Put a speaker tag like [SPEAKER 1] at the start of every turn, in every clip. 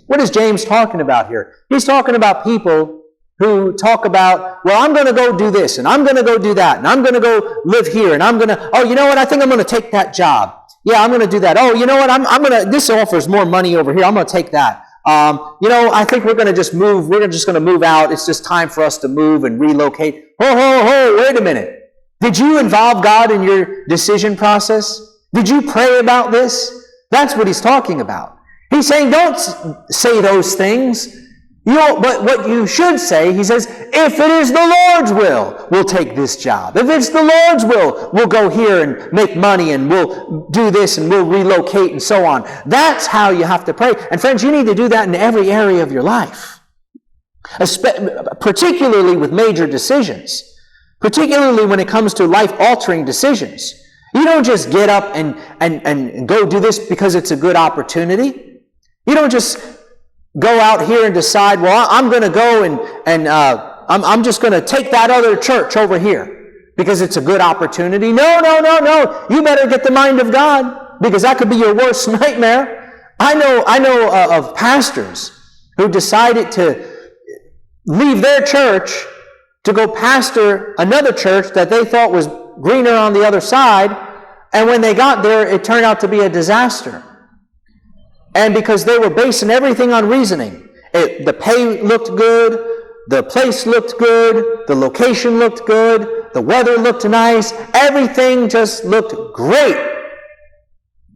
[SPEAKER 1] What is James talking about here? He's talking about people who talk about, well, I'm going to go do this, and I'm going to go do that, and I'm going to go live here, and I'm going to, oh, you know what, I think I'm going to take that job. Yeah, I'm going to do that. Oh, you know what, I'm going to, this offers more money over here, I'm going to take that. I think we're going to just move, we're just going to move out. It's just time for us to move and relocate. Wait a minute. Did you involve God in your decision process? Did you pray about this? That's what he's talking about. He's saying, don't say those things. But what you should say, he says, if it is the Lord's will, we'll take this job. If it's the Lord's will, we'll go here and make money, and we'll do this, and we'll relocate, and so on. That's how you have to pray. And friends, you need to do that in every area of your life, particularly with major decisions, particularly when it comes to life-altering decisions. You don't just get up and go do this because it's a good opportunity. You don't just go out here and decide, well, I'm going to go and I'm just going to take that other church over here because it's a good opportunity. No. You better get the mind of God, because that could be your worst nightmare. I know of pastors who decided to leave their church to go pastor another church that they thought was greener on the other side, and when they got there, it turned out to be a disaster. And because they were basing everything on reasoning. The pay looked good, the place looked good, the location looked good, the weather looked nice, everything just looked great.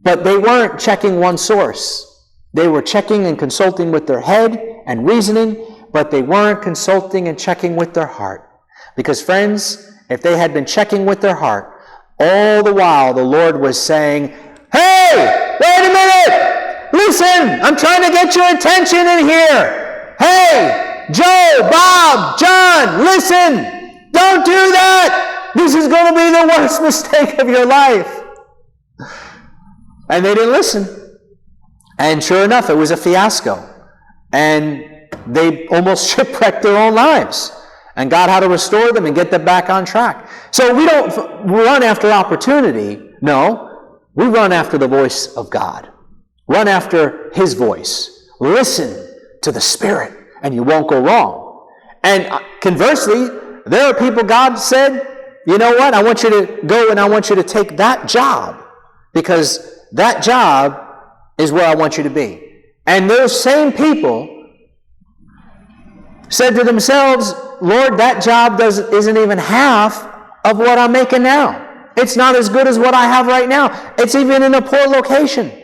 [SPEAKER 1] But they weren't checking one source. They were checking and consulting with their head and reasoning, but they weren't consulting and checking with their heart. Because friends, if they had been checking with their heart, all the while the Lord was saying, hey, wait a minute! Listen, I'm trying to get your attention in here. Hey, Joe, Bob, John, listen. Don't do that. This is going to be the worst mistake of your life. And they didn't listen. And sure enough, it was a fiasco. And they almost shipwrecked their own lives. And God had to restore them and get them back on track. So we don't run after opportunity. No, we run after the voice of God. Run after His voice. Listen to the Spirit, and you won't go wrong. And conversely, there are people God said, you know what, I want you to go and I want you to take that job, because that job is where I want you to be. And those same people said to themselves, Lord, that job isn't even half of what I'm making now. It's not as good as what I have right now. It's even in a poor location.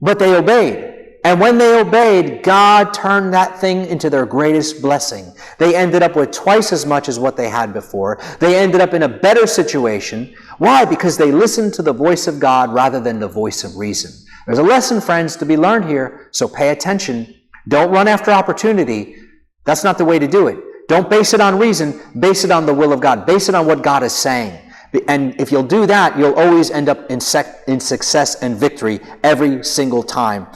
[SPEAKER 1] But they obeyed. And when they obeyed, God turned that thing into their greatest blessing. They ended up with twice as much as what they had before. They ended up in a better situation. Why? Because they listened to the voice of God rather than the voice of reason. There's a lesson, friends, to be learned here, so pay attention. Don't run after opportunity. That's not the way to do it. Don't base it on reason. Base it on the will of God. Base it on what God is saying. And if you'll do that, you'll always end up in success and victory every single time.